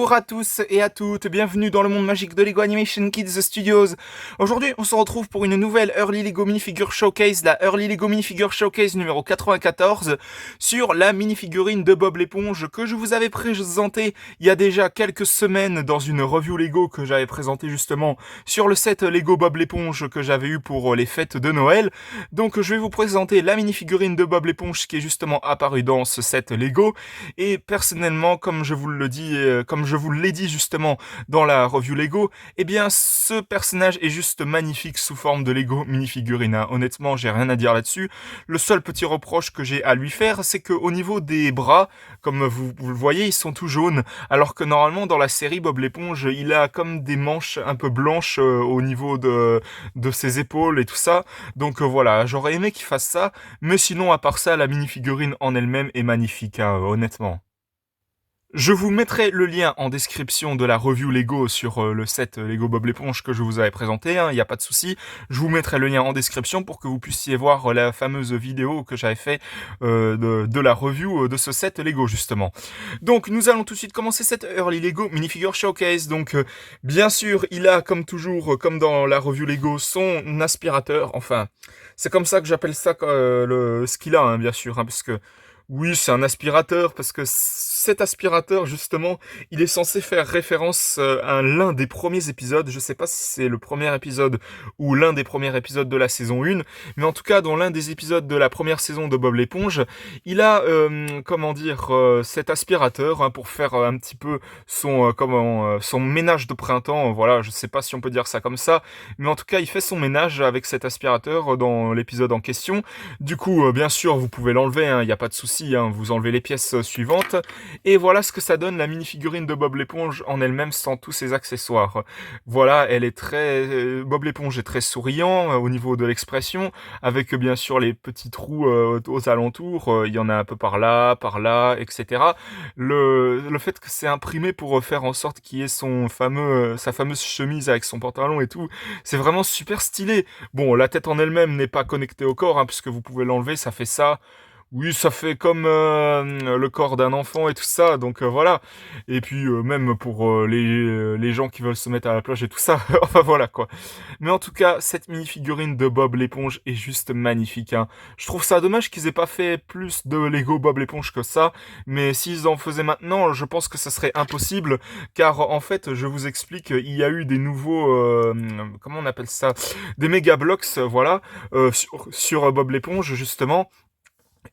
Bonjour à tous et à toutes, bienvenue dans le monde magique de LEGO Animation Kids Studios. Aujourd'hui, on se retrouve pour une nouvelle Early LEGO Minifigure Showcase, la Early LEGO Minifigure Showcase numéro 94, sur la minifigurine de Bob l'éponge que je vous avais présentée il y a déjà quelques semaines dans une review LEGO que j'avais présentée justement sur le set LEGO Bob l'éponge que j'avais eu pour les fêtes de Noël. Donc je vais vous présenter la minifigurine de Bob l'éponge qui est justement apparue dans ce set LEGO. Et personnellement, comme je vous l'ai dit justement dans la review Lego, eh bien ce personnage est juste magnifique sous forme de Lego minifigurine. Hein. Honnêtement, j'ai rien à dire là-dessus. Le seul petit reproche que j'ai à lui faire, c'est qu'au niveau des bras, comme vous le voyez, ils sont tout jaunes, alors que normalement dans la série Bob l'éponge, il a comme des manches un peu blanches au niveau de ses épaules et tout ça. Donc voilà, j'aurais aimé qu'il fasse ça, mais sinon à part ça, la minifigurine en elle-même est magnifique, hein, honnêtement. Je vous mettrai le lien en description de la review Lego sur le set Lego Bob l'éponge que je vous avais présenté, il n'y a pas de souci. Je vous mettrai le lien en description pour que vous puissiez voir la fameuse vidéo que j'avais fait de la review de ce set Lego justement. Donc nous allons tout de suite commencer cette Early Lego Minifigure Showcase. Donc bien sûr, il a comme toujours, comme dans la review Lego, son aspirateur. Enfin, c'est comme ça que j'appelle ça ce qu'il a, hein, bien sûr, hein, parce que oui, c'est un aspirateur parce que cet aspirateur, justement, il est censé faire référence à l'un des premiers épisodes. Je sais pas si c'est le premier épisode ou l'un des premiers épisodes de la saison 1, mais en tout cas, dans l'un des épisodes de la première saison de Bob l'éponge, il a, cet aspirateur hein, pour faire un petit peu son ménage de printemps. Voilà, je sais pas si on peut dire ça comme ça, mais en tout cas, il fait son ménage avec cet aspirateur dans l'épisode en question. Du coup, bien sûr, vous pouvez l'enlever, il n'y a pas de souci. Vous enlevez les pièces suivantes et voilà ce que ça donne la minifigurine de Bob l'éponge en elle-même sans tous ses accessoires. Voilà, elle est Bob l'éponge est très souriant au niveau de l'expression, avec bien sûr les petits trous aux alentours, il y en a un peu par là, etc. Le fait que c'est imprimé pour faire en sorte qu'il ait sa fameuse chemise avec son pantalon et tout, c'est vraiment super stylé. Bon, la tête en elle-même n'est pas connectée au corps, puisque vous pouvez l'enlever, ça fait ça. Oui, ça fait comme le corps d'un enfant et tout ça, donc voilà. Et puis même pour les gens qui veulent se mettre à la plage et tout ça, enfin voilà quoi. Mais en tout cas, cette mini-figurine de Bob l'éponge est juste magnifique. Hein. Je trouve ça dommage qu'ils aient pas fait plus de Lego Bob l'éponge que ça, mais s'ils en faisaient maintenant, je pense que ça serait impossible, car en fait, je vous explique, il y a eu des nouveaux, comment on appelle ça, des méga blocks, voilà, sur Bob l'éponge justement.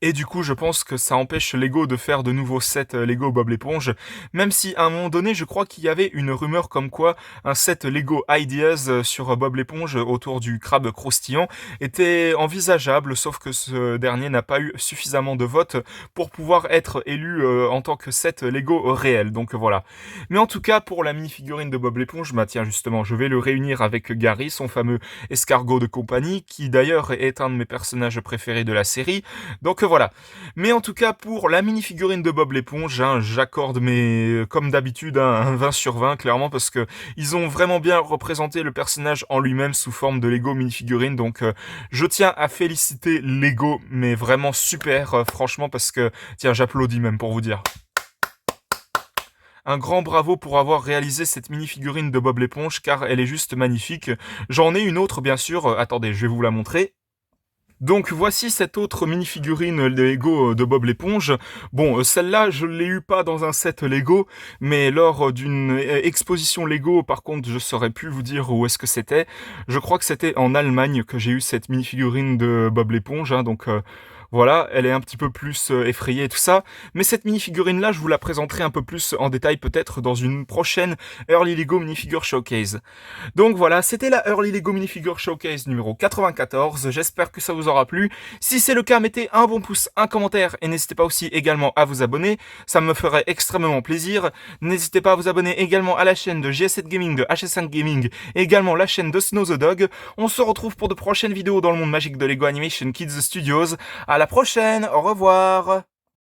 Et du coup, je pense que ça empêche Lego de faire de nouveaux sets Lego Bob l'éponge, même si à un moment donné, je crois qu'il y avait une rumeur comme quoi un set Lego Ideas sur Bob l'éponge autour du crabe croustillant était envisageable, sauf que ce dernier n'a pas eu suffisamment de votes pour pouvoir être élu en tant que set Lego réel. Donc voilà. Mais en tout cas, pour la mini-figurine de Bob l'éponge, bah tiens justement, je vais le réunir avec Gary, son fameux escargot de compagnie, qui d'ailleurs est un de mes personnages préférés de la série. Donc voilà. Mais en tout cas, pour la mini-figurine de Bob l'éponge, j'accorde comme d'habitude un 20 sur 20, clairement, parce que ils ont vraiment bien représenté le personnage en lui-même sous forme de Lego mini-figurine. Donc je tiens à féliciter Lego, mais vraiment super, franchement, parce que, tiens, j'applaudis même pour vous dire. Un grand bravo pour avoir réalisé cette mini-figurine de Bob l'éponge, car elle est juste magnifique. J'en ai une autre, bien sûr. Attendez, je vais vous la montrer. Donc voici cette autre mini-figurine Lego de Bob l'éponge. Bon, celle-là, je l'ai eu pas dans un set Lego, mais lors d'une exposition Lego, par contre, je saurais plus vous dire où est-ce que c'était. Je crois que c'était en Allemagne que j'ai eu cette mini-figurine de Bob l'éponge, donc voilà, elle est un petit peu plus effrayée et tout ça. Mais cette mini-figurine-là, je vous la présenterai un peu plus en détail peut-être dans une prochaine Early Lego Minifigure Showcase. Donc voilà, c'était la Early Lego Minifigure Showcase numéro 94. J'espère que ça vous aura plu. Si c'est le cas, mettez un bon pouce, un commentaire et n'hésitez pas aussi également à vous abonner. Ça me ferait extrêmement plaisir. N'hésitez pas à vous abonner également à la chaîne de GS7 Gaming, de HS5 Gaming et également la chaîne de Snow the Dog. On se retrouve pour de prochaines vidéos dans le monde magique de Lego Animation Kids Studios. À la prochaine, au revoir.